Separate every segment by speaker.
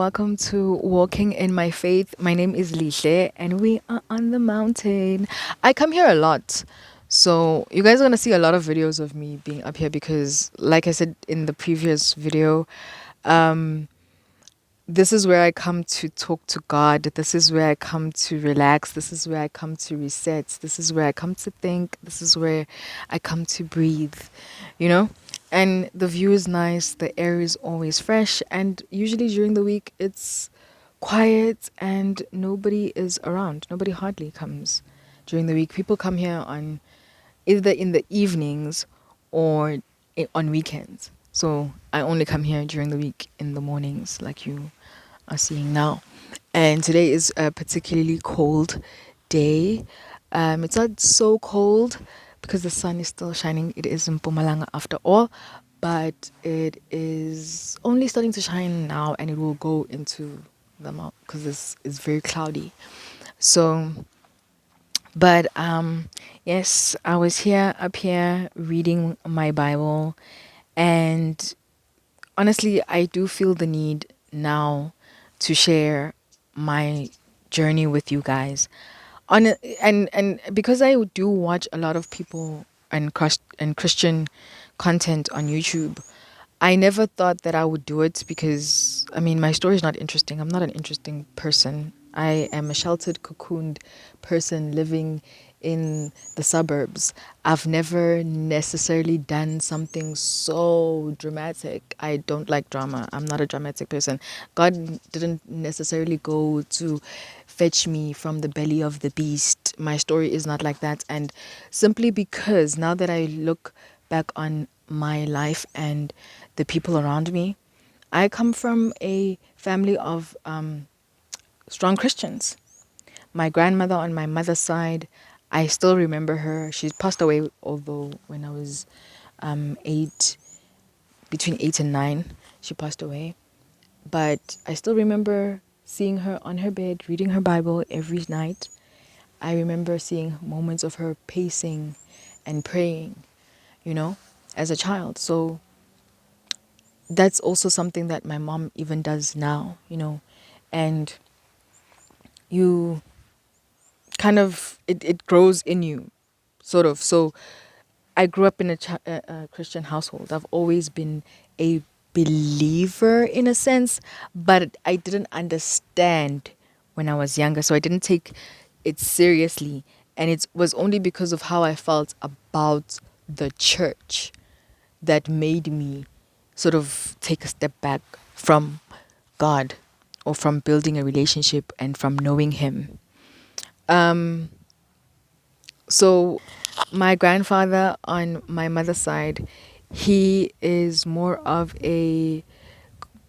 Speaker 1: welcome to Walking in My Faith. My name is Lishe, and we are on the mountain. I come here a lot. So, you guys are going to see a lot of videos of me being up here because, like I said in the previous video, um, this is where I come to talk to God. This is where I come to relax. This is where I come to reset. This is where I come to think. This is where I come to breathe, you know? And the view is nice. The air is always fresh. And usually during the week, it's quiet and nobody is around. Nobody hardly comes during the week. People come here on either in the evenings or on weekends. So I only come here during the week in the mornings, like you are seeing now. And today is a particularly cold day. It's not so cold because the sun is still shining. It is in Mpumalanga after all, but it is only starting to shine now, and it will go into the mouth because this is very cloudy. So, but yes, I was here up here reading my Bible, and honestly, I do feel the need now to share my journey with you guys. And because I do watch a lot of people and Christian content on YouTube, I never thought that I would do it because I mean my story is not interesting. I'm not an interesting person. I am a sheltered, cocooned person living in the suburbs. I've never necessarily done something so dramatic. I don't like drama. I'm not a dramatic person. God didn't necessarily go to fetch me from the belly of the beast. My story is not like that. And simply because now that I look back on my life and the people around me, I come from a family of strong Christians. My grandmother on my mother's side, I still remember her. She passed away, although when I was eight, between 8 and 9, she passed away. But I still remember seeing her on her bed, reading her Bible every night. I remember seeing moments of her pacing and praying, you know, as a child. So that's also something that my mom even does now, you know, and you kind of, it grows in you, sort of. So I grew up in a Christian household. I've always been a believer in a sense, but I didn't understand when I was younger. So I didn't take it seriously. And it was only because of how I felt about the church that made me sort of take a step back from God or from building a relationship and from knowing Him. Um, so my grandfather on my mother's side, he is more of a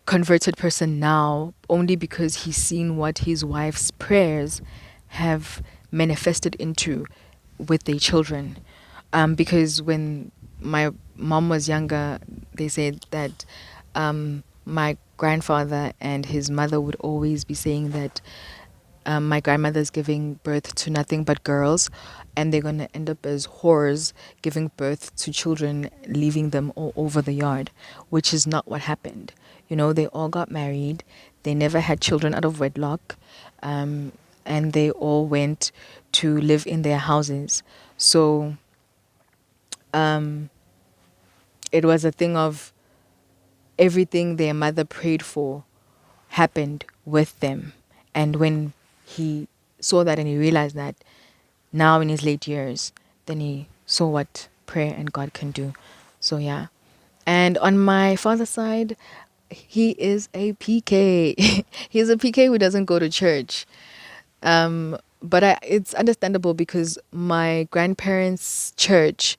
Speaker 1: converted person now only because he's seen what his wife's prayers have manifested into with their children. Because when my mom was younger, they said that my grandfather and his mother would always be saying that my grandmother's giving birth to nothing but girls, and they're going to end up as whores giving birth to children, leaving them all over the yard, which is not what happened. You know, they all got married, they never had children out of wedlock, and they all went to live in their houses. So it was a thing of everything their mother prayed for happened with them. And when he saw that and he realized that now in his late years, then he saw what prayer and God can do. So yeah. And on my father's side, he is a PK. He's a PK who doesn't go to church. But it's understandable because my grandparents' church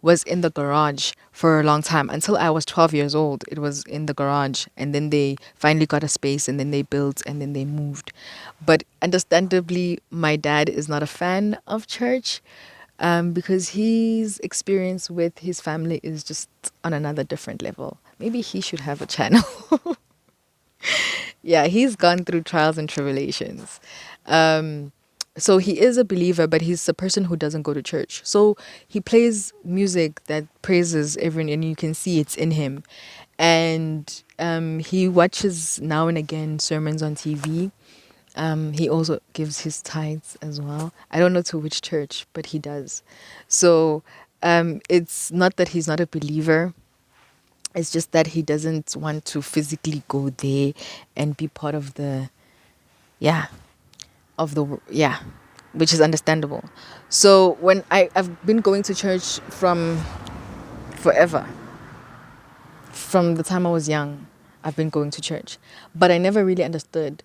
Speaker 1: was in the garage for a long time. Until I was 12 years old, it was in the garage. And then they finally got a space and then they built and then they moved. But understandably, my dad is not a fan of church because his experience with his family is just on another different level. Maybe he should have a channel. Yeah, he's gone through trials and tribulations. Um, So he is a believer, but he's a person who doesn't go to church. So he plays music that praises everyone, and you can see it's in him. And he watches now and again sermons on TV. He also gives his tithes as well. I don't know to which church, but he does. So it's not that he's not a believer. It's just that he doesn't want to physically go there and be part of the, yeah, yeah, which is understandable. So when I've been going to church from forever, from the time I was young, I've been going to church, but I never really understood.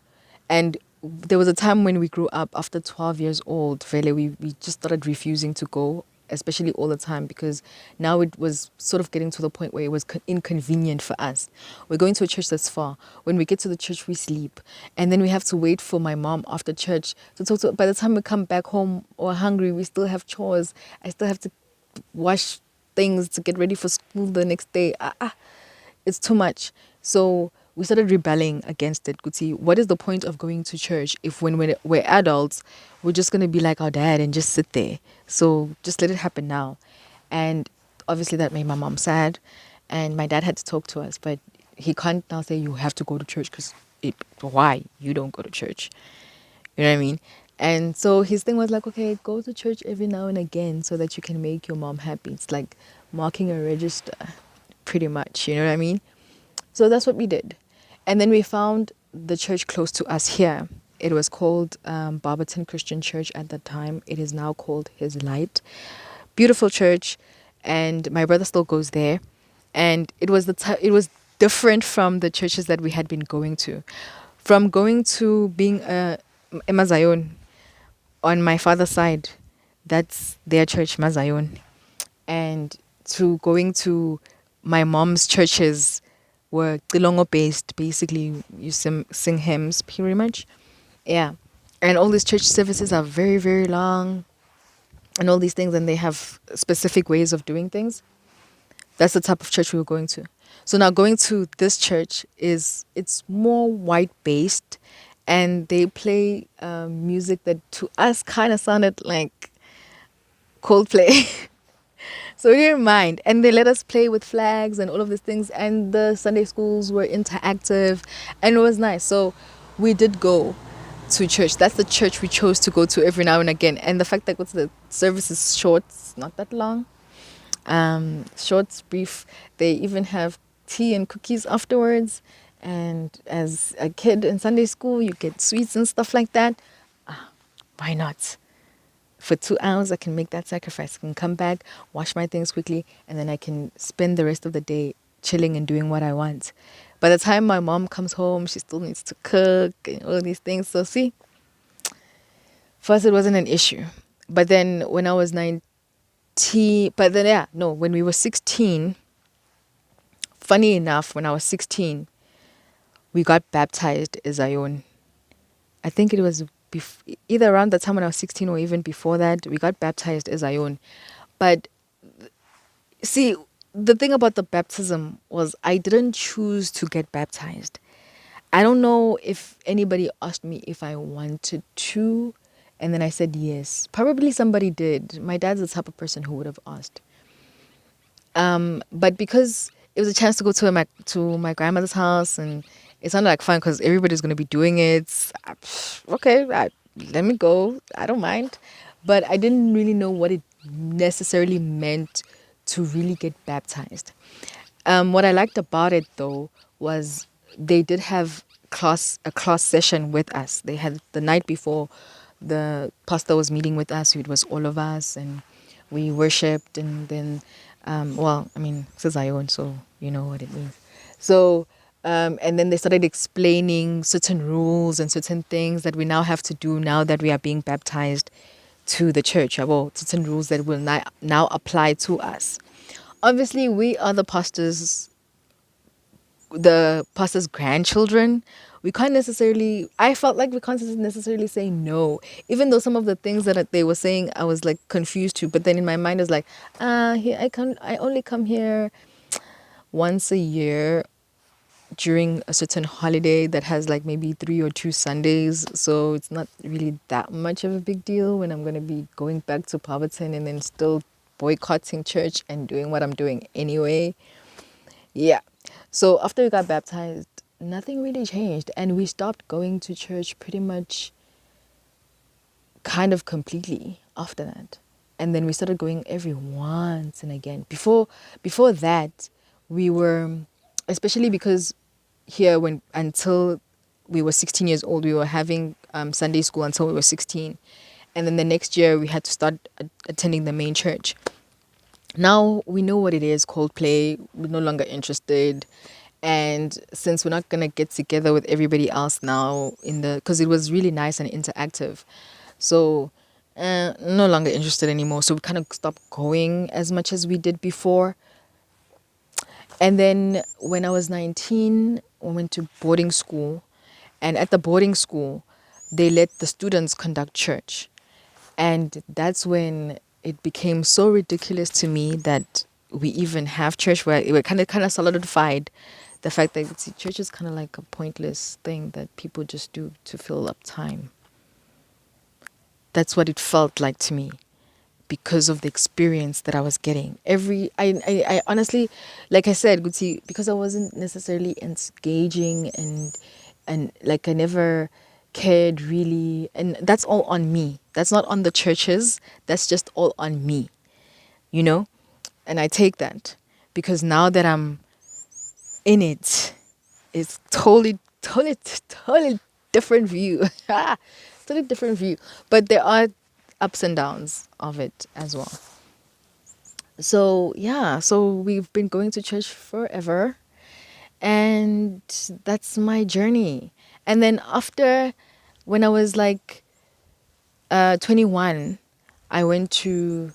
Speaker 1: And there was a time when we grew up after 12 years old, really, we just started refusing to go, especially all the time, because now it was sort of getting to the point where it was inconvenient for us. We're going to a church that's far. When we get to the church, we sleep. And then we have to wait for my mom after church to talk to. By the time we come back home or hungry, we still have chores. I still have to wash things to get ready for school the next day. It's too much. So we started rebelling against it. Kuti, what is the point of going to church if when we're adults, we're just going to be like our dad and just sit there? So just let it happen now. And obviously that made my mom sad. And my dad had to talk to us, but he can't now say you have to go to church because why? You don't go to church. You know what I mean? And so his thing was like, okay, go to church every now and again so that you can make your mom happy. It's like marking a register, pretty much. You know what I mean? So that's what we did. And then we found the church close to us here. It was called Barberton Christian Church at that time. It is now called His Light. Beautiful church. And my brother still goes there. And it was it was different from the churches that we had been going to. From going to being a Mazayon on my father's side, that's their church, Mazayon. And to going to my mom's churches were Tilongo based. Basically, you sing hymns pretty much. Yeah. And all these church services are very, very long and all these things, and they have specific ways of doing things. That's the type of church we were going to. So now going to this church it's more white based, and they play music that to us kind of sounded like Coldplay. So we didn't mind. And they let us play with flags and all of these things. And the Sunday schools were interactive and it was nice. So we did go to church. That's the church we chose to go to every now and again. And the fact that the service is short, it's not that long. Short, brief. They even have tea and cookies afterwards. And as a kid in Sunday school, you get sweets and stuff like that. Why not? For 2 hours, I can make that sacrifice. I can come back, wash my things quickly, and then I can spend the rest of the day chilling and doing what I want. By the time my mom comes home, she still needs to cook and all these things. So see, first it wasn't an issue. But then when I was 19, when we were 16, funny enough, when I was 16, we got baptized as Zion. I think it was either around the time when I was 16 or even before that, we got baptized as Zion. But see, the thing about the baptism was I didn't choose to get baptized. I don't know if anybody asked me if I wanted to, and then I said yes. Probably somebody did. My dad's the type of person who would have asked. But because it was a chance to go to my grandmother's house, and it sounded like fun because everybody's going to be doing it. Okay, let me go. I don't mind. But I didn't really know what it necessarily meant to really get baptized. What I liked about it though was they did have a class session with us. They had the night before, the pastor was meeting with us. It was all of us, and we worshipped, and then this is Zion, so you know what it means. So and then they started explaining certain rules and certain things that we now have to do now that we are being baptized to the church. Well, certain rules that will now apply to us. Obviously, we are the pastor's grandchildren. I felt like we can't necessarily say no, even though some of the things that they were saying I was like confused to, but then in my mind I was like, I only come here once a year during a certain holiday that has like maybe 3 or 2 Sundays. So it's not really that much of a big deal when I'm going to be going back to Barberton and then still boycotting church and doing what I'm doing anyway. Yeah. So after we got baptized, nothing really changed. And we stopped going to church pretty much kind of completely after that. And then we started going every once and again. Before that, we were, especially because here when until we were 16 years old, we were having Sunday school until we were 16. And then the next year we had to start attending the main church. Now we know what it is, Coldplay. We're no longer interested. And since we're not going to get together with everybody else now because it was really nice and interactive. So no longer interested anymore. So we kind of stopped going as much as we did before. And then when I was 19, I went to boarding school. And at the boarding school, they let the students conduct church. And that's when it became so ridiculous to me that we even have church, where it kind of solidified the fact that see, church is kind of like a pointless thing that people just do to fill up time. That's what it felt like to me because of the experience that I was getting. I honestly, like I said, Guti, because I wasn't necessarily engaging and like I never cared really, and that's all on me. That's not on the churches. That's just all on me, you know. And I take that because now that I'm in it, it's totally different view. Totally different view. But there are ups and downs of it as well. So yeah, so we've been going to church forever, and that's my journey. And then after, when I was like 21, I went to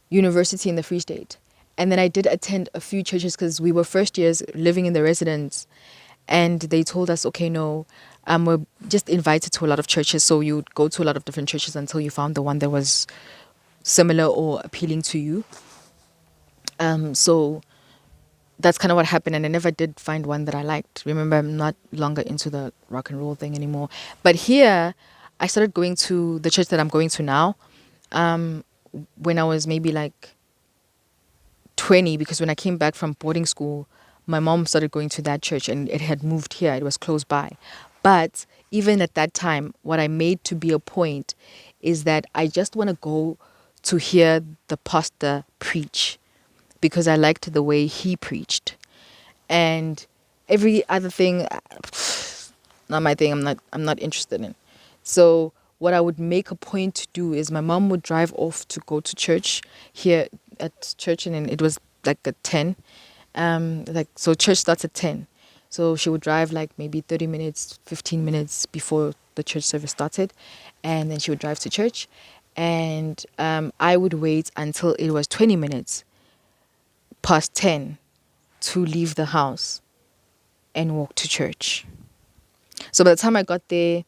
Speaker 1: university in the Free State. And then I did attend a few churches because we were first years living in the residence. And they told us, okay, no, we're just invited to a lot of churches. So you would go to a lot of different churches until you found the one that was similar or appealing to you. So that's kind of what happened. And I never did find one that I liked. Remember, I'm not longer into the rock and roll thing anymore. But here, I started going to the church that I'm going to now when I was maybe like 20, because when I came back from boarding school, my mom started going to that church and it had moved here. It was close by. But even at that time, what I made to be a point is that I just want to go to hear the pastor preach because I liked the way he preached. And every other thing, not my thing. I'm not interested in. So what I would make a point to do is my mom would drive off to go to church here at church, and then it was like at 10. Like so church starts at 10. So she would drive like maybe 30 minutes, 15 minutes before the church service started, and then she would drive to church, and I would wait until it was 20 minutes past 10 to leave the house and walk to church. So by the time I got there,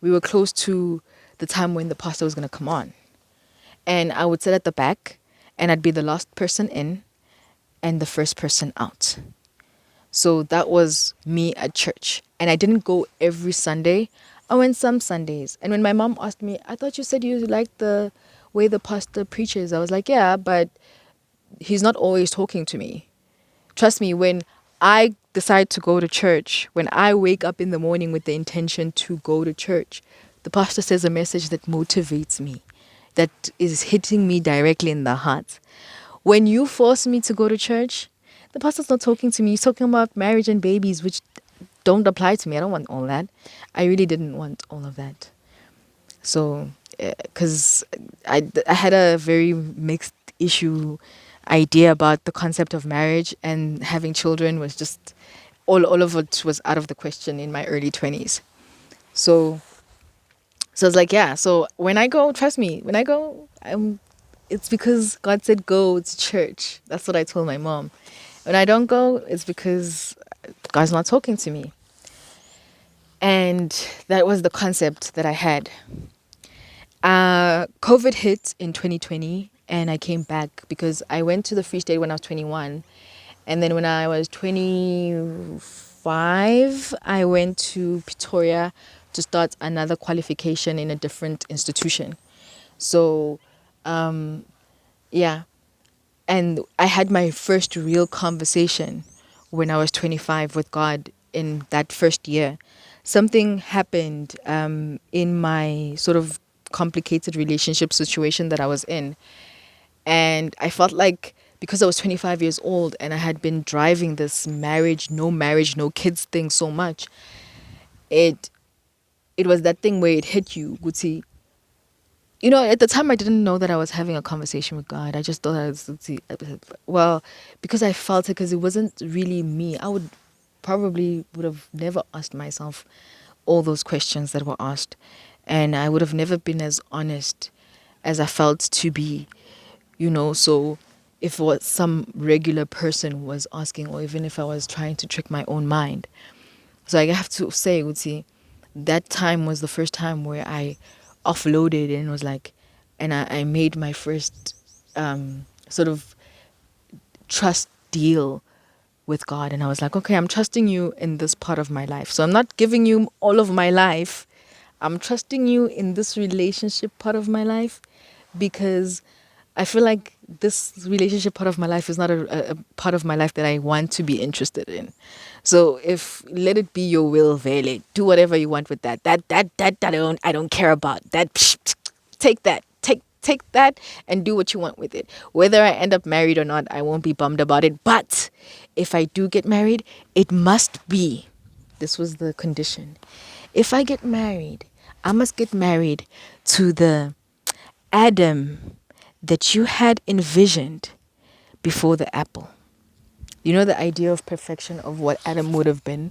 Speaker 1: we were close to the time when the pastor was going to come on. And I would sit at the back and I'd be the last person in and the first person out. So that was me at church. And I didn't go every Sunday. I went some Sundays. And when my mom asked me, I thought you said you liked the way the pastor preaches. I was like, yeah, but he's not always talking to me. Trust me, when I decide to go to church, when I wake up in the morning with the intention to go to church, the pastor says a message that motivates me, that is hitting me directly in the heart. When you force me to go to church, the pastor's not talking to me. He's talking about marriage and babies, which don't apply to me. I don't want all that. I really didn't want all of that. So, because I had a very mixed issue idea about the concept of marriage, and having children was just all of it was out of the question in my early 20s. So it's like, yeah, so when I go, trust me, when I go, it's because God said go to church. That's what I told my mom. When I don't go, it's because God's not talking to me. And that was the concept that I had. COVID hit in 2020 and I came back because I went to the Free State when I was 21, And then when I was 25, I went to Pretoria to start another qualification in a different institution. So, yeah. And I had my first real conversation when I was 25 with God in that first year. Something happened in my sort of complicated relationship situation that I was in. And I felt like because I was 25 years old and I had been driving this marriage, no kids thing so much, it it was that thing where it hit you, Guti. You know, at the time I didn't know that I was having a conversation with God. I just thought I was, well, because I felt it, because it wasn't really me. I would have never asked myself all those questions that were asked, and I would have never been as honest as I felt to be, you know. So if what some regular person was asking, or even if I was trying to trick my own mind, so I have to say, Uti, that time was the first time where I offloaded and was like, and I made my first sort of trust deal with God. And I was like, okay, I'm trusting you in this part of my life. So I'm not giving you all of my life. I'm trusting you in this relationship part of my life, because I feel like this relationship part of my life is not a part of my life that I want to be interested in. So if let it be your will, Vele, do whatever you want with that. That I don't care about that. Take that. Take that and do what you want with it. Whether I end up married or not, I won't be bummed about it. But if I do get married, it must be. This was the condition. If I get married, I must get married to the Adam that you had envisioned before the apple. You know, the idea of perfection of what Adam would have been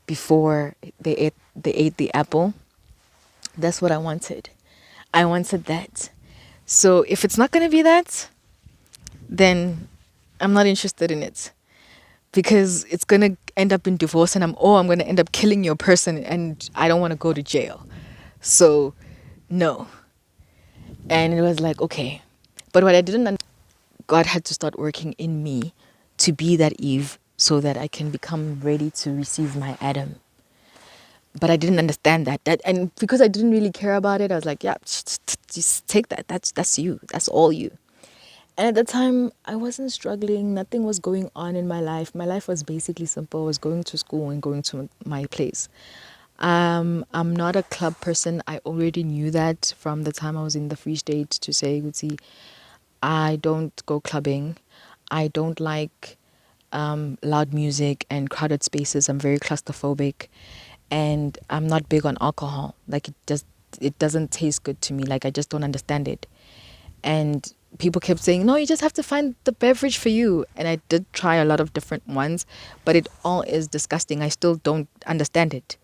Speaker 1: before they ate the apple. That's what I wanted. I wanted that. So if it's not going to be that, then I'm not interested in it, because it's going to end up in divorce, and I'm going to end up killing your person, and I don't want to go to jail. So no. And it was like, okay. But what I didn't God had to start working in me to be that Eve, so that I can become ready to receive my Adam. But I didn't understand that. And because I didn't really care about it, I was like, yeah, just take that. That's you. That's all you. And at the time, I wasn't struggling. Nothing was going on in my life. My life was basically simple. I was going to school and going to my place. I'm not a club person. I already knew that from the time I was in the Free State, to say, Guti, I don't go clubbing. I don't like loud music and crowded spaces. I'm very claustrophobic, and I'm not big on alcohol. Like it doesn't taste good to me. Like I just don't understand it. And people kept saying, no, you just have to find the beverage for you. And I did try a lot of different ones, but it all is disgusting. I still don't understand it.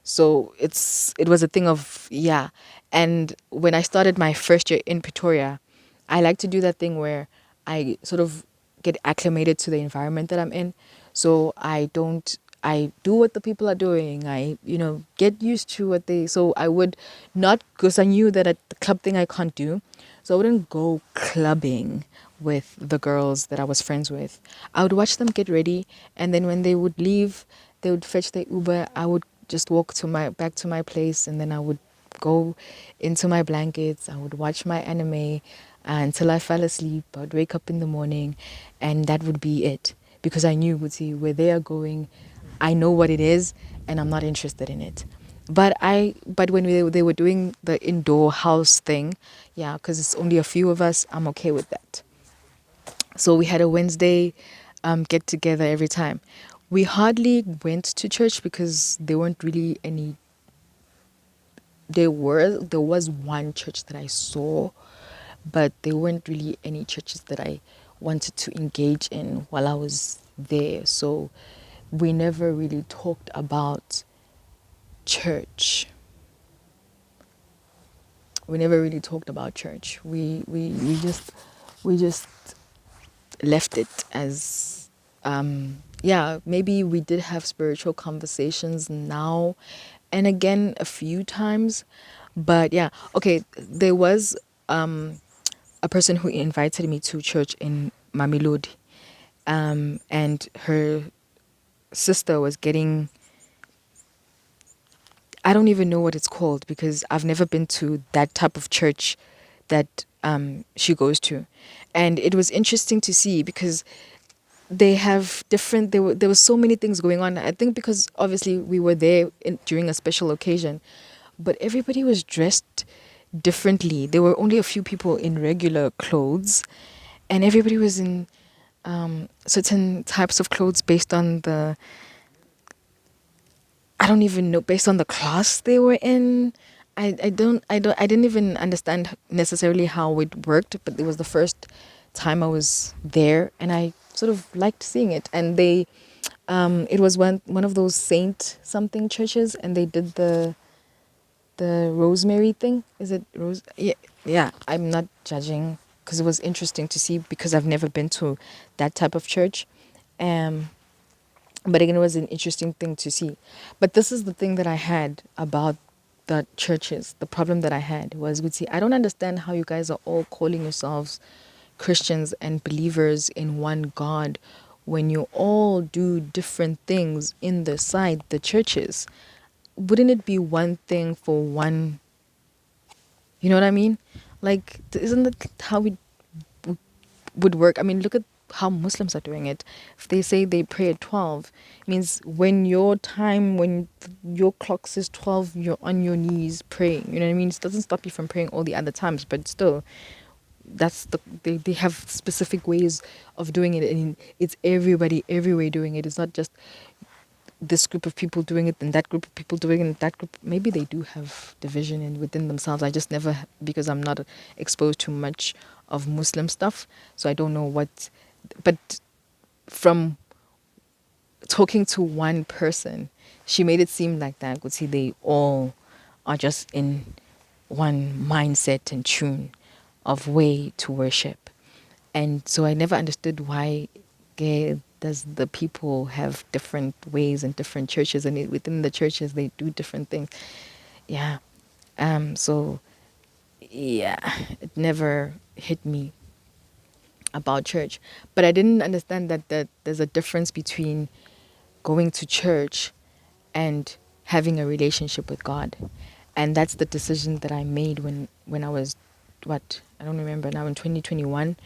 Speaker 1: So it was a thing of, yeah. And when I started my first year in Pretoria, I like to do that thing where I sort of get acclimated to the environment that I'm in. So I do what the people are doing. I, get used to what so I would not, because I knew that at the club thing I can't do. So I wouldn't go clubbing with the girls that I was friends with. I would watch them get ready, and then when they would leave, they would fetch their Uber. I would just walk back to my place, and then I would go into my blankets. I would watch my anime until I fell asleep. I would wake up in the morning, and that would be it, because I knew, see, where they are going, I know what it is, and I'm not interested in it. But when they were doing the indoor house thing, yeah, because it's only a few of us, I'm okay with that. So we had a Wednesday get together every time. We hardly went to church because there weren't really any. There was one church that I saw, but there weren't really any churches that I wanted to engage in while I was there. So we never really talked about church. We never really talked about church. We just left it as yeah, maybe we did have spiritual conversations now and again a few times, but yeah. Okay, there was a person who invited me to church in Mamelodi, and her sister was getting, I don't even know what it's called because I've never been to that type of church that she goes to. And it was interesting to see because they have different, there was so many things going on. I think because obviously we were there during a special occasion, but everybody was dressed differently. There were only a few people in regular clothes, and everybody was in certain types of clothes based on the, I don't even know, based on the class they were in. I didn't even understand necessarily how it worked, but it was the first time I was there, and I sort of liked seeing it. And they, it was one of those saint something churches, and they did the rosemary thing. Is it rose? Yeah, yeah. I'm not judging because it was interesting to see because I've never been to that type of church. Um, but again, it was an interesting thing to see. But this is the thing that I had about the churches. The problem that I had was, would see, I don't understand how you guys are all calling yourselves Christians and believers in one God when you all do different things in the side, the churches. Wouldn't it be one thing for one? You know what I mean? Like, isn't that how we would work? I mean, look at how Muslims are doing it. If they say they pray at 12, it means when your time, when your clock says 12, you're on your knees praying. You know what I mean? It doesn't stop you from praying all the other times, but still, they have specific ways of doing it, and it's everybody everywhere doing it. It's not just this group of people doing it and that group of people doing it and that group. Maybe they do have division within themselves. I just never, because I'm not exposed to much of Muslim stuff, so I don't know what. But from talking to one person, she made it seem like that. Could see they all are just in one mindset and tune of way to worship. And so I never understood why does the people have different ways and different churches, and within the churches they do different things. Yeah. So yeah, it never hit me about church. But I didn't understand that there's a difference between going to church and having a relationship with God. And that's the decision that I made when I was, what, I don't remember now, in 2021.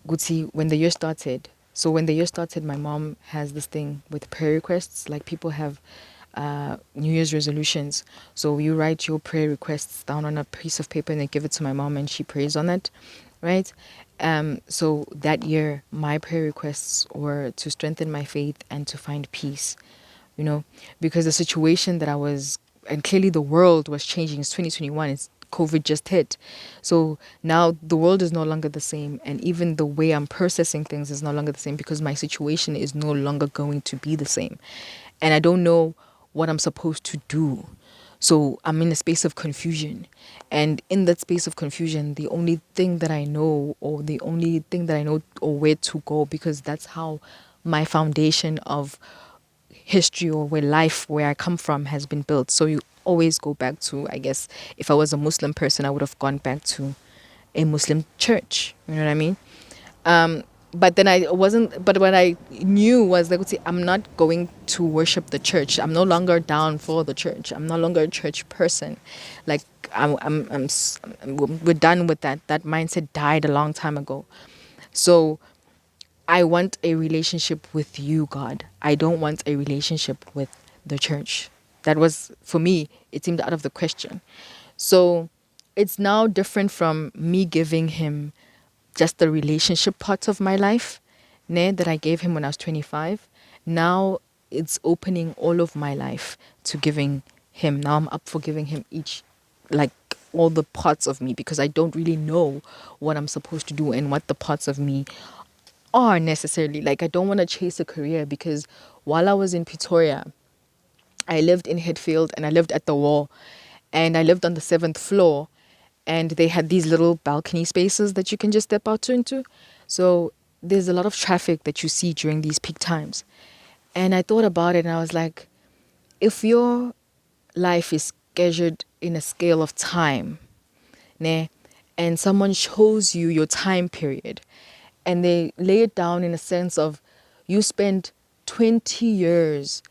Speaker 1: Good, see, when the year started. So when the year started, my mom has this thing with prayer requests. Like people have New Year's resolutions. So you write your prayer requests down on a piece of paper and then give it to my mom, and she prays on it, right? So that year, my prayer requests were to strengthen my faith and to find peace, you know, because the situation that I was, and clearly the world was changing. It's 2021. It's COVID just hit. So now the world is no longer the same. And even the way I'm processing things is no longer the same because my situation is no longer going to be the same. And I don't know what I'm supposed to do. So I'm in a space of confusion. And in that space of confusion, the only thing that I know, or the only thing that I know, or where to go, because that's how my foundation of history, or where I come from, has been built. So you always go back to, I guess, if I was a Muslim person, I would have gone back to a Muslim church. You know what I mean? But then I wasn't, but what I knew was they would say, I'm not going to worship the church. I'm no longer down for the church. I'm no longer a church person. Like, we're done with that. That mindset died a long time ago. So I want a relationship with you, God. I don't want a relationship with the church. That was, for me, it seemed out of the question. So it's now different from me giving him just the relationship part of my life, that I gave him when I was 25. Now it's opening all of my life to giving him. Now I'm up for giving him each, like, all the parts of me, because I don't really know what I'm supposed to do and what the parts of me are necessarily. Like, I don't want to chase a career, because while I was in Pretoria, I lived in Headfield and I lived at the wall, and I lived on the 7th floor, and they had these little balcony spaces that you can just step out into. So there's a lot of traffic that you see during these peak times. And I thought about it and I was like, if your life is scheduled in a scale of time, ne, and someone shows you your time period, And they lay it down in a sense of you spend 20 years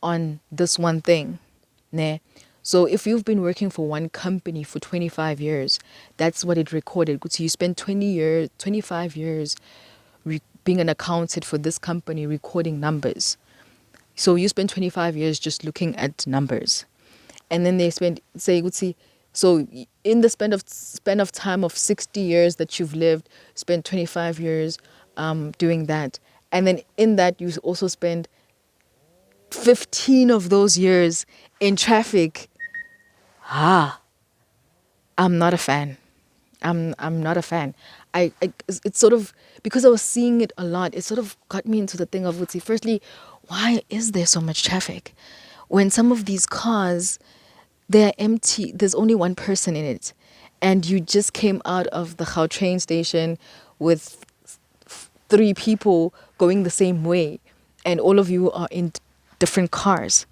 Speaker 1: on this one thing. Ne? So if you've been working for one company for 25 years, that's what it recorded. So you spent 20 years, 25 years being an accountant for this company recording numbers. So you spend 25 years just looking at numbers. And then they spend, say, would see, so in the span of time of 60 years that you've lived, spend 25 years doing that. And then in that, you also spend 15 of those years in traffic. Ah, I'm not a fan. I'm not a fan. It's sort of because I was seeing it a lot. It sort of got me into the thing of, let's see, firstly, why is there so much traffic when some of these cars they're empty? There's only one person in it, and you just came out of the train station with three people going the same way, and all of you are in different cars.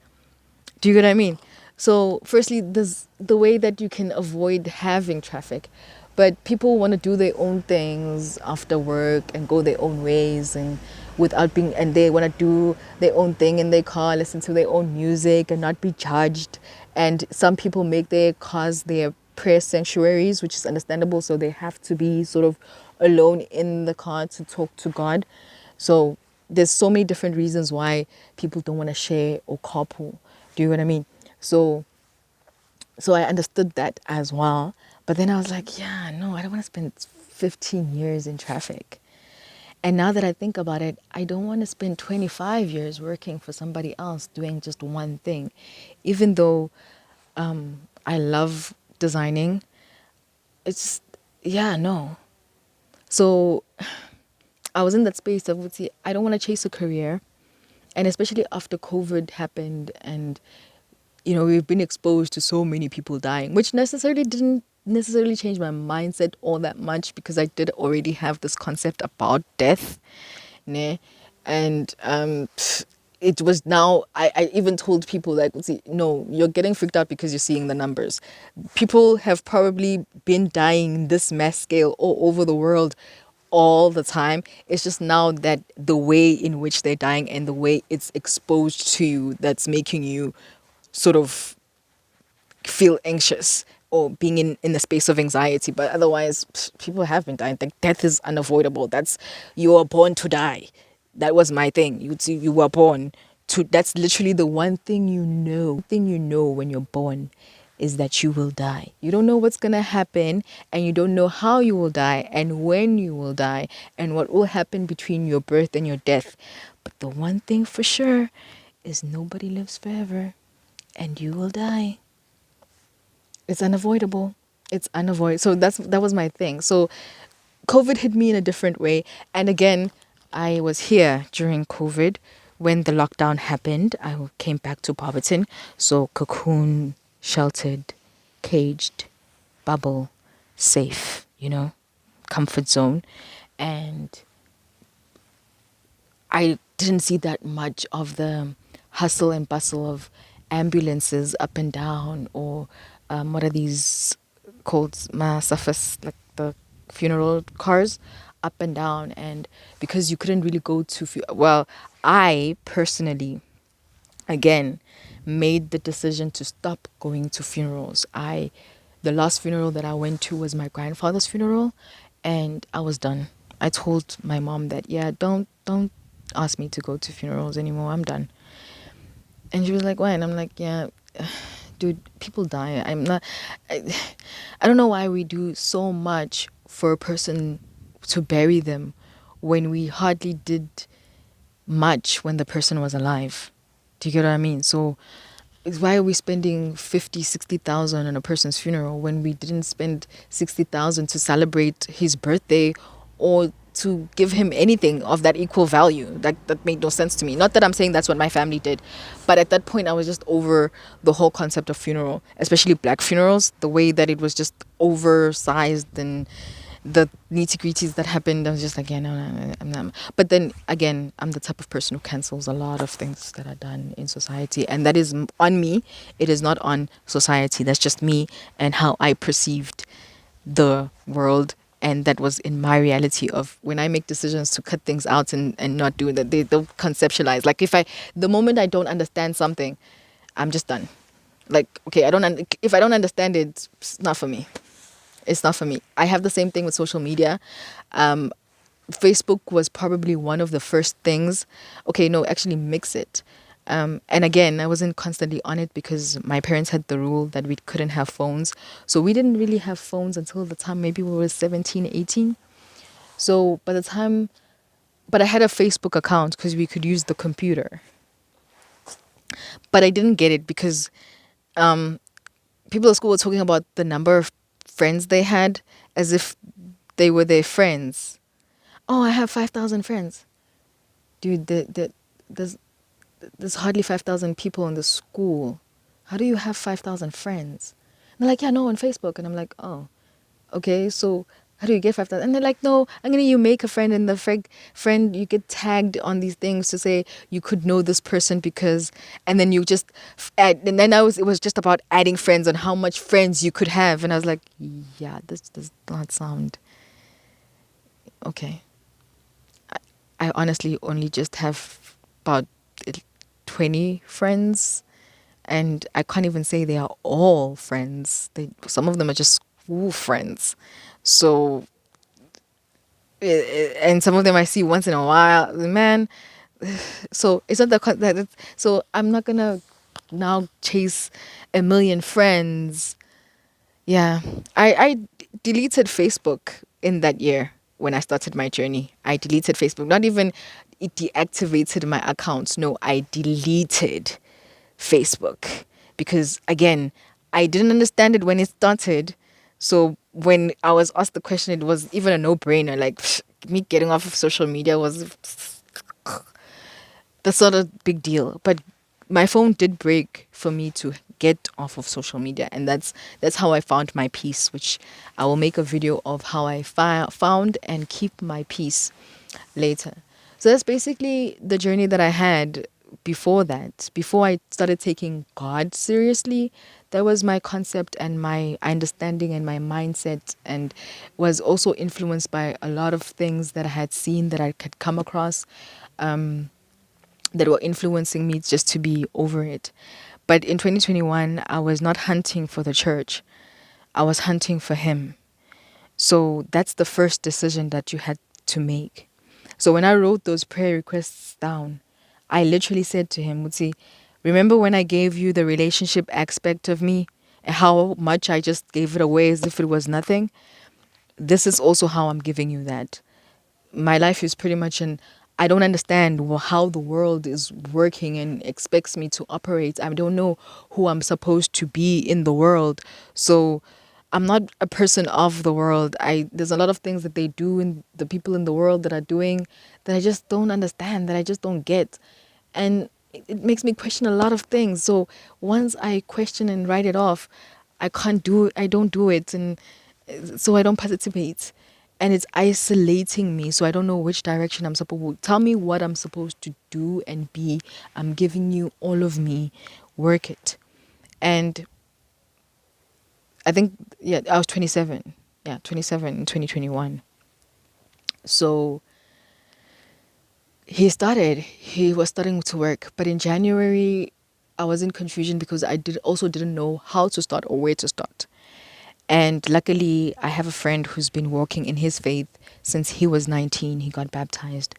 Speaker 1: Do you get what I mean? So, firstly, there's the way that you can avoid having traffic, but people want to do their own things after work and go their own ways and without being, and they want to do their own thing in their car, listen to their own music and not be judged. And some people make their cars their prayer sanctuaries, which is understandable. So they have to be sort of alone in the car to talk to God. So there's so many different reasons why people don't want to share or carpool. Do you know what I mean? So I understood that as well. But then I was like, yeah, no, I don't want to spend 15 years in traffic. And now that I think about it, I don't want to spend 25 years working for somebody else doing just one thing. Even though I love designing, it's, yeah, no. So I was in that space of, see, I don't want to chase a career. And especially after COVID happened and we've been exposed to so many people dying, which necessarily didn't necessarily change my mindset all that much because I did already have this concept about death. Ne? And it was now, I even told people, like, see, no, you're getting freaked out because you're seeing the numbers. People have probably been dying this mass scale all over the world all the time. It's just now that the way in which they're dying and the way it's exposed to you that's making you sort of feel anxious or being in a space of anxiety. But otherwise, people have been dying. Like, death is unavoidable. That's, you are born to die. That was my thing. You were born to, that's literally the one thing you know. Thing you know when you're born is that you will die. You don't know what's going to happen, and you don't know how you will die and when you will die and what will happen between your birth and your death. But the one thing for sure is nobody lives forever, and you will die. It's unavoidable. It's unavoidable. So that was my thing. So COVID hit me in a different way. And again, I was here during COVID when the lockdown happened. I came back to Barberton. So cocoon, sheltered, caged, bubble, safe, comfort zone. And I didn't see that much of the hustle and bustle of ambulances up and down, or what are these called, masafas, like the funeral cars up and down. And because you couldn't really go to well, I personally, again, made the decision to stop going to funerals. The last funeral that I went to was my grandfather's funeral, and I was done. I told my mom that, yeah, don't ask me to go to funerals anymore. I'm done. And she was like, why? And I'm like, yeah, dude, people die. I don't know why we do so much for a person to bury them when we hardly did much when the person was alive. Do you get what I mean? So why are we spending 50, 60,000 on a person's funeral when we didn't spend 60,000 to celebrate his birthday or to give him anything of that equal value? That made no sense to me. Not that I'm saying that's what my family did, but at that point I was just over the whole concept of funeral, especially black funerals, the way that it was just oversized and the nitty-gritties that happened. I was just like, yeah, no, I'm not. But then again, I'm the type of person who cancels a lot of things that are done in society, and that is on me. It is not on society. That's just me and how I perceived the world And that was in my reality of when I make decisions to cut things out and not do that, they don't conceptualize. Like the moment I don't understand something, I'm just done. Like, okay, if I don't understand it, it's not for me. It's not for me. I have the same thing with social media. Um, Facebook was probably one of the first things. Okay, no, actually mix it. And again, I wasn't constantly on it because my parents had the rule that we couldn't have phones. So we didn't really have phones until the time maybe we were 17, 18. So by the time, but I had a Facebook account because we could use the computer. But I didn't get it because um, people at school were talking about the number of friends they had as if they were their friends. Oh, I have 5,000 friends. Dude, there's, there's hardly 5,000 people in the school. How do you have 5,000 friends? And they're like, yeah, no, on Facebook. And I'm like, oh, okay, so how do you get 5,000? And they're like, no, I'm going to you make a friend and the friend, you get tagged on these things to say you could know this person because, and then you just add, and then it was just about adding friends and how much friends you could have. And I was like, yeah, this does not sound okay. I honestly only just have about 20 friends, and I can't even say they are all friends. Some of them are just school friends. So, and some of them I see once in a while. Man, so it's not so I'm not gonna now chase a million friends. Yeah, I deleted Facebook in that year when I started my journey. I deleted Facebook. Not even it deactivated my accounts. No, I deleted Facebook because again, I didn't understand it when it started. So when I was asked the question, it was even a no-brainer. Like me getting off of social media was that's not a big deal. But my phone did break for me to get off of social media, and that's how I found my peace, which I will make a video of how I found and keep my peace later. So that's basically the journey that I had before that. Before I started taking God seriously, that was my concept and my understanding and my mindset, and was also influenced by a lot of things that I had seen, that I had come across, that were influencing me just to be over it. But in 2021, I was not hunting for the church. I was hunting for him. So that's the first decision that you had to make. So when I wrote those prayer requests down, I literally said to him, Mutsi, remember when I gave you the relationship aspect of me and how much I just gave it away as if it was nothing? This is also how I'm giving you that. My life is pretty much an I don't understand how the world is working and expects me to operate. I don't know who I'm supposed to be in the world. So I'm not a person of the world. There's a lot of things that they do and the people in the world that are doing that I just don't understand, that I just don't get. And it makes me question a lot of things. So once I question and write it off, I don't do it, and so I don't participate. And it's isolating me, so I don't know which direction I'm supposed to tell me what I'm supposed to do and be. I'm giving you all of me, work it. And I think, yeah, I was 27. Yeah, 27 in 2021. So he was starting to work. But in January, I was in confusion because I didn't know how to start or where to start. And luckily, I have a friend who's been walking in his faith since he was 19. He got baptized,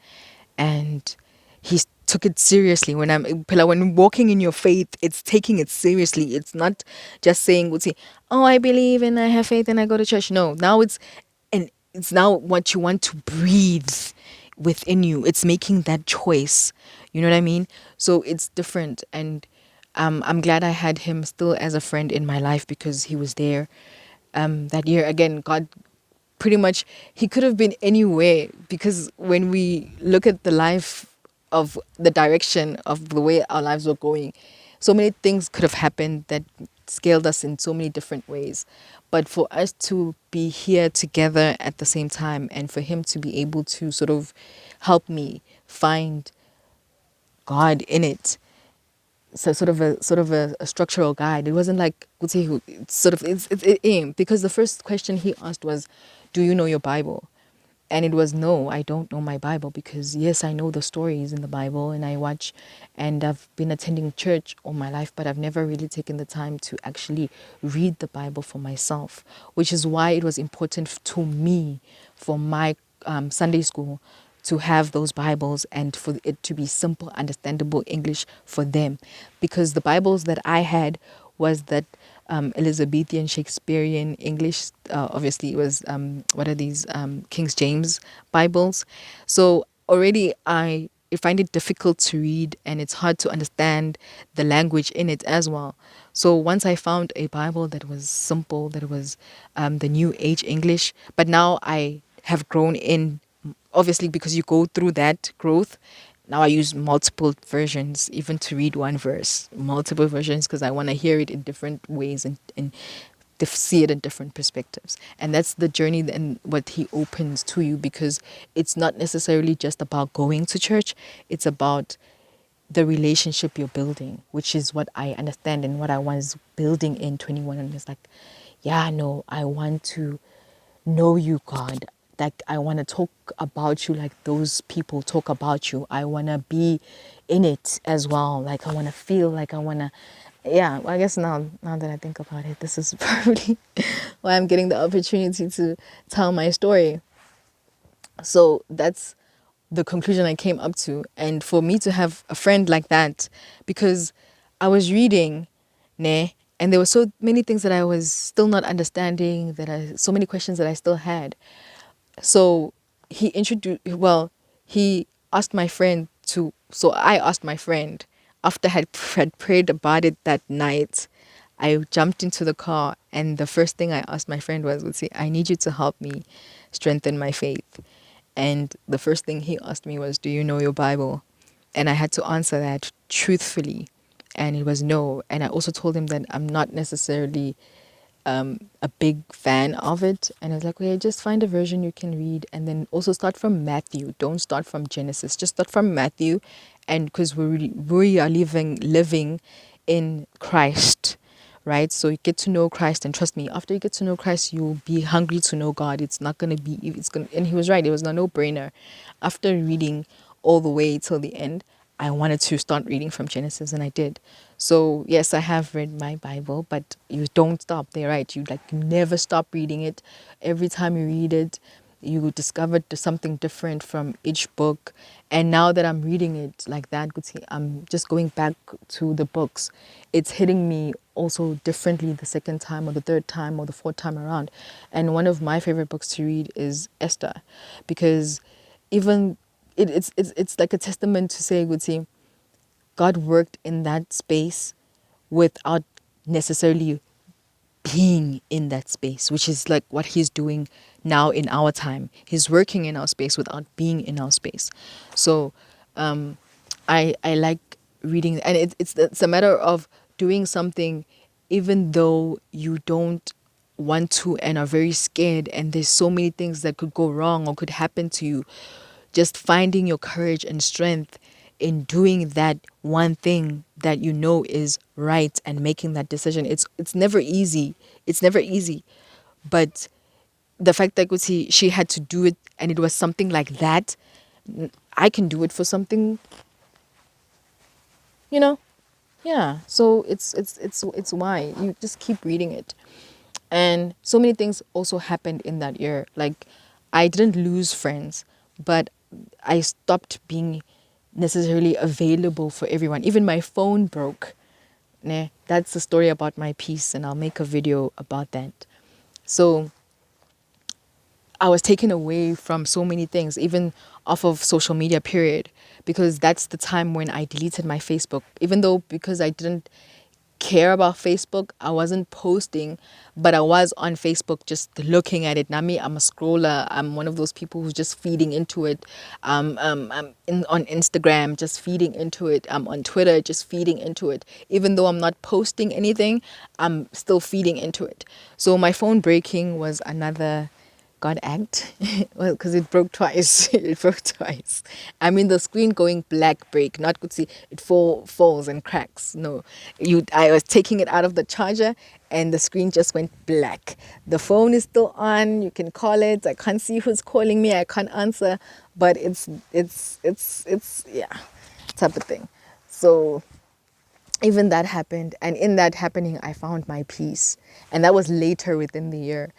Speaker 1: and he took it seriously. When walking in your faith, it's taking it seriously. It's not just saying, "We'll see, oh, I believe and I have faith and I go to church." No, now it's now what you want to breathe within you. It's making that choice. You know what I mean? So it's different, and I'm glad I had him still as a friend in my life because he was there that year. Again, God pretty much, he could have been anywhere, because when we look at the life of the direction of the way our lives were going, so many things could have happened that scaled us in so many different ways. But for us to be here together at the same time, and for him to be able to sort of help me find God in it, so sort of a structural guide. It wasn't like would say who it's sort of it's aim because the first question he asked was, "Do you know your Bible?" And it was no, I don't know my Bible because yes, I know the stories in the Bible and I watch, and I've been attending church all my life, but I've never really taken the time to actually read the Bible for myself, which is why it was important to me for my Sunday school to have those Bibles and for it to be simple, understandable English for them. Because the Bibles that I had was that Elizabethan Shakespearean English. Obviously, it was what are these King James Bibles. So already I find it difficult to read and it's hard to understand the language in it as well. So once I found a Bible that was simple, that was the New Age English, but now I have grown in, obviously because you go through that growth. Now I use multiple versions even to read one verse, multiple versions because I want to hear it in different ways and see it in different perspectives. And that's the journey and what he opens to you, because it's not necessarily just about going to church, it's about the relationship you're building, which is what I understand and what I was building in 21. And it's like, yeah, no, I want to know you, God. Like, I want to talk about you like those people talk about you. I want to be in it as well. Like, I want to feel like I want to. Yeah, well, I guess now that I think about it, this is probably why I'm getting the opportunity to tell my story. So that's the conclusion I came up to. And for me to have a friend like that, because I was reading, ne, and there were so many things that I was still not understanding, so many questions that I still had. So he asked my friend so I asked my friend after I had prayed about it that night. I jumped into the car and the first thing I asked my friend was, I need you to help me strengthen my faith. And the first thing he asked me was, do you know your Bible? And I had to answer that truthfully. And it was no. And I also told him that I'm not necessarily a big fan of it. And I was like, okay, just find a version you can read and then also start from Matthew. Don't start from Genesis. Just start from Matthew. And because we are living in Christ, right? So you get to know Christ, and trust me, after you get to know Christ, you'll be hungry to know God. It's not going to be, and he was right. It was a no-brainer. After reading all the way till the end, I wanted to start reading from Genesis, and I did. So yes, I have read my Bible, but you don't stop there, right? You never stop reading it. Every time you read it, you discovered something different from each book. And now that I'm reading it like that, I'm just going back to the books. It's hitting me also differently the second time or the third time or the fourth time around. And one of my favorite books to read is Esther, because even it's like a testament to say, God worked in that space without necessarily being in that space, which is like what he's doing now in our time. He's working in our space without being in our space. So I like reading, and it's a matter of doing something even though you don't want to and are very scared, and there's so many things that could go wrong or could happen to you. Just finding your courage and strength in doing that one thing that you know is right and making that decision. It's never easy. It's never easy. But the fact that she had to do it and it was something like that, I can do it for something, you know? Yeah. So it's why you just keep reading it. And so many things also happened in that year. Like, I didn't lose friends, but I stopped being necessarily available for everyone. Even my phone broke. Nah, that's the story about my piece, and I'll make a video about that. So I was taken away from so many things, even off of social media, period, because that's the time when I deleted my Facebook. Even though, because I didn't care about Facebook, I wasn't posting, but I was on Facebook just looking at it. Now me, I'm a scroller. I'm one of those people who's just feeding into it. I'm on Instagram, just feeding into it. I'm on Twitter, just feeding into it. Even though I'm not posting anything, I'm still feeding into it. So my phone breaking was another God act. Well, because it broke twice. It broke twice. I mean, the screen going black break, not good. See, it falls and cracks. No, I was taking it out of the charger, and the screen just went black. The phone is still on. You can call it. I can't see who's calling me. I can't answer, but it's yeah, type of thing. So even that happened, and in that happening I found my peace, and that was later within the year.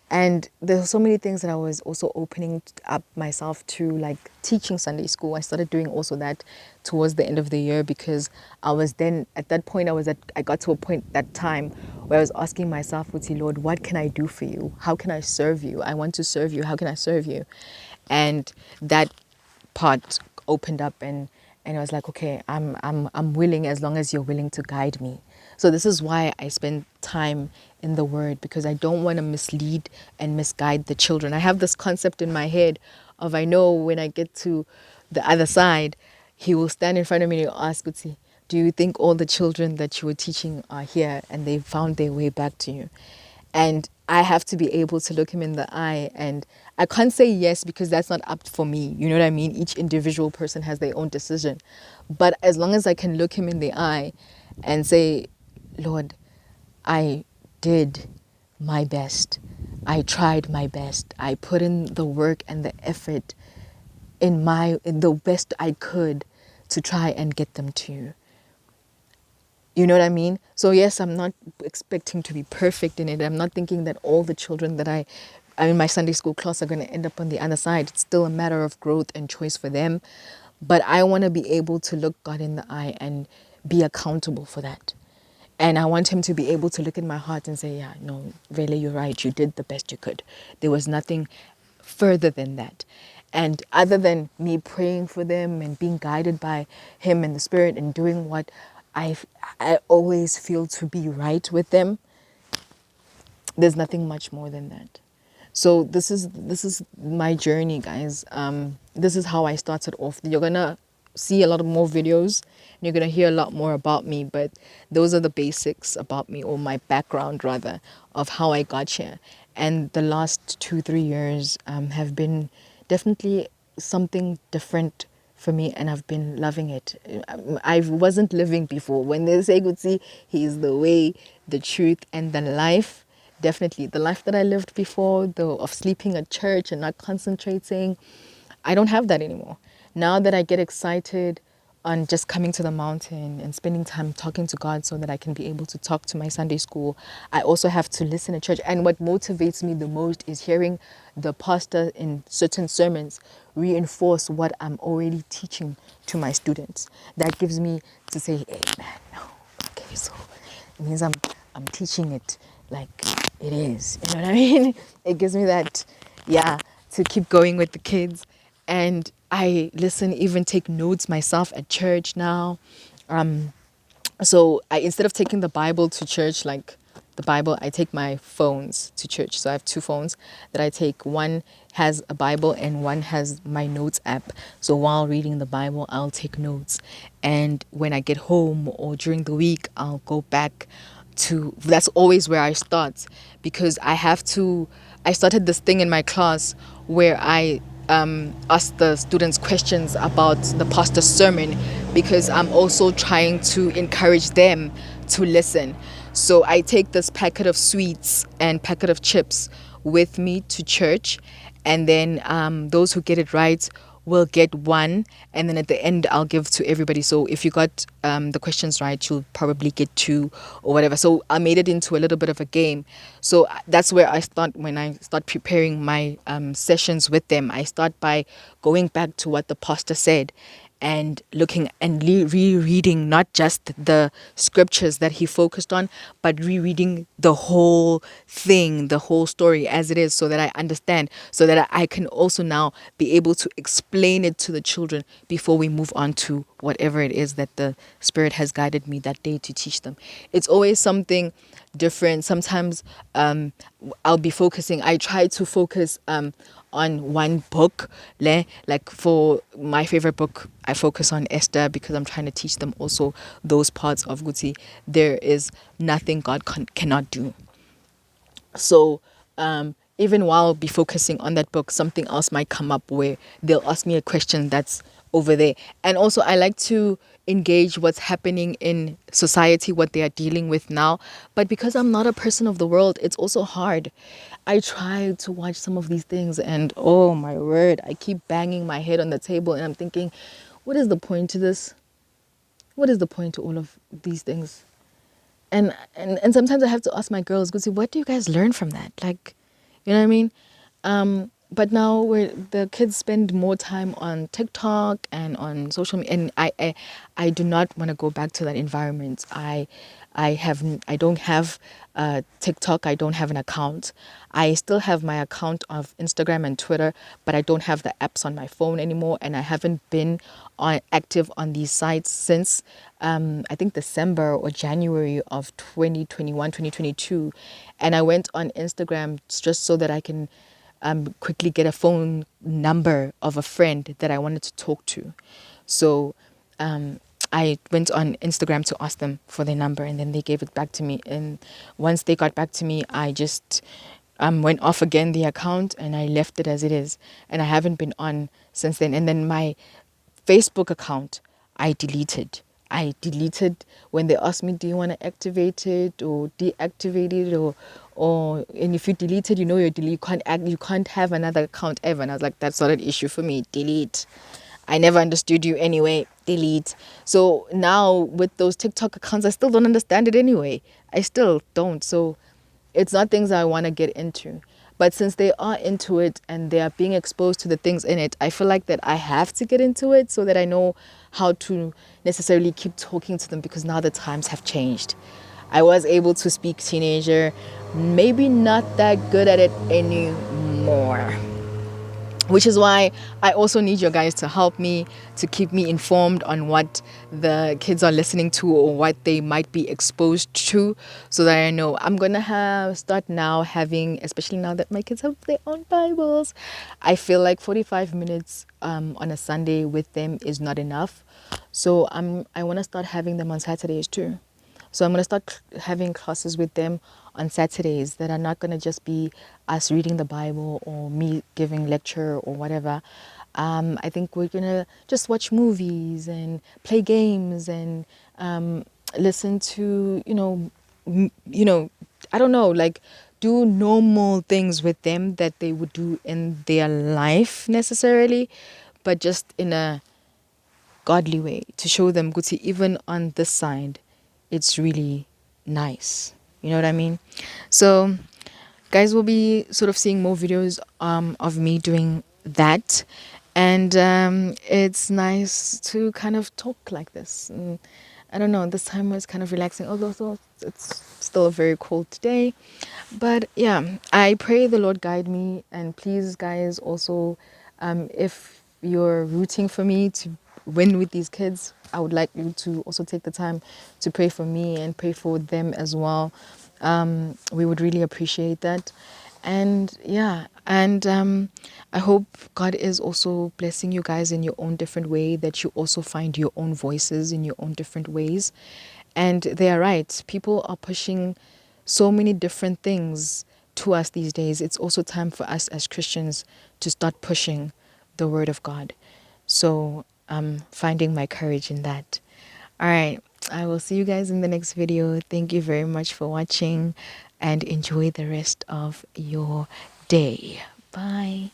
Speaker 1: And there's so many things that I was also opening up myself to, like teaching Sunday school. I started doing also that towards the end of the year, because I was then at that point, I got to a point that time where I was asking myself, Uti, Lord, what can I do for you? How can I serve you? I want to serve you. How can I serve you? And that part opened up, and I was like, okay, I'm willing, as long as you're willing to guide me. So this is why I spend time in the word, because I don't want to mislead and misguide the children. I have this concept in my head of, I know when I get to the other side, he will stand in front of me and he'll ask, Uti, do you think all the children that you were teaching are here and they found their way back to you? And I have to be able to look him in the eye, and I can't say yes, because that's not up for me. You know what I mean? Each individual person has their own decision. But as long as I can look him in the eye and say, Lord, I did my best. I tried my best. I put in the work and the effort in the best I could to try and get them to you. You know what I mean? So yes, I'm not expecting to be perfect in it. I'm not thinking that all the children that I'm in my Sunday school class are going to end up on the other side. It's still a matter of growth and choice for them. But I want to be able to look God in the eye and be accountable for that. And I want him to be able to look in my heart and say, yeah, no, really, you're right. You did the best you could. There was nothing further than that. And other than me praying for them and being guided by him and the Spirit and doing what I, I always feel to be right with them, there's nothing much more than that. So this is my journey, guys. This is how I started off. You're gonna see a lot of more videos, and you're gonna hear a lot more about me. But those are the basics about me, or my background rather, of how I got here. And the last 2-3 years have been definitely something different for me, and I've been loving it. I wasn't living before. When they say, Gutsi, he is the way, the truth, and the life. Definitely. The life that I lived before, though, of sleeping at church and not concentrating, I don't have that anymore. Now that I get excited on just coming to the mountain and spending time talking to God so that I can be able to talk to my Sunday school, I also have to listen to church. And what motivates me the most is hearing the pastor in certain sermons reinforce what I'm already teaching to my students. That gives me to say, hey man, no, okay, so it means I'm teaching it like it is. You know what I mean? It gives me that, yeah, to keep going with the kids. And I listen, even take notes myself at church now. So I, instead of taking the Bible to church, like the Bible, I take my phones to church. So I have two phones that I take. One has a Bible and one has my notes app. So while reading the Bible, I'll take notes. And when I get home or during the week, I'll go back to, that's always where I start, because I started this thing in my class where I ask the students questions about the pastor's sermon, because I'm also trying to encourage them to listen. So I take this packet of sweets and packet of chips with me to church, and then those who get it right will get one, and then at the end I'll give to everybody. So if you got the questions right, you'll probably get two or whatever. So I made it into a little bit of a game. So that's where I start. When I start preparing my sessions with them, I start by going back to what the pastor said and looking and rereading not just the scriptures that he focused on, but rereading the whole thing, the whole story as it is, so that I understand, so that I can also now be able to explain it to the children before we move on to whatever it is that the Spirit has guided me that day to teach them. It's always something different. Sometimes I'll be focusing, I try to focus on one book. Like for my favorite book, I focus on Esther, because I'm trying to teach them also those parts of Guti. There is nothing God cannot do. So even while I'll be focusing on that book, something else might come up where they'll ask me a question that's over there. And also, I like to engage what's happening in society, what they are dealing with now. But because I'm not a person of the world, it's also hard. I try to watch some of these things, and oh my word, I keep banging my head on the table, and I'm thinking, what is the point to this? What is the point to all of these things? And sometimes I have to ask my girls, go see, what do you guys learn from that? Like, you know what I mean? But now where the kids spend more time on TikTok and on social media, and I do not want to go back to that environment. I don't have TikTok. I don't have an account. I still have my account of Instagram and Twitter, but I don't have the apps on my phone anymore, and I haven't been active on these sites since I think December or January of 2021, 2022. And I went on Instagram just so that I can quickly get a phone number of a friend that I wanted to talk to. So I went on Instagram to ask them for their number, and then they gave it back to me. And once they got back to me, I just went off again the account, and I left it as it is. And I haven't been on since then. And then my Facebook account, I deleted. I deleted when they asked me, do you want to activate it or deactivate it, or and if you delete it, you know you're delete. You can't have another account ever. And I was like, that's not an issue for me. Delete. I never understood you anyway. Delete. So now with those TikTok accounts, I still don't understand it anyway. I still don't. So it's not things I want to get into. But since they are into it and they are being exposed to the things in it, I feel like that I have to get into it so that I know how to necessarily keep talking to them, because now the times have changed. I was able to speak teenager, maybe not that good at it anymore, which is why I also need you guys to help me, to keep me informed on what the kids are listening to or what they might be exposed to, so that I know. I'm gonna start now having, especially now that my kids have their own Bibles, I feel like 45 minutes on a Sunday with them is not enough. So I want to start having them on Saturdays too. So I'm going to start having classes with them on Saturdays that are not going to just be us reading the Bible or me giving lecture or whatever. I think we're going to just watch movies and play games and listen to, I don't know, like do normal things with them that they would do in their life necessarily, but just in a godly way, to show them, Guti, even on this side, it's really nice. You know what I mean? So, guys, will be sort of seeing more videos of me doing that. And it's nice to kind of talk like this. And I don't know, this time was kind of relaxing, although it's still a very cold day. But yeah, I pray the Lord guide me. And please, guys, also, if you're rooting for me to win with these kids, I would like you to also take the time to pray for me and pray for them as well. We would really appreciate that. And yeah, and I hope God is also blessing you guys in your own different way, that you also find your own voices in your own different ways. And they are right. People are pushing so many different things to us these days. It's also time for us as Christians to start pushing the word of God. So I'm finding my courage in that. All right. I will see you guys in the next video. Thank you very much for watching and enjoy the rest of your day. Bye.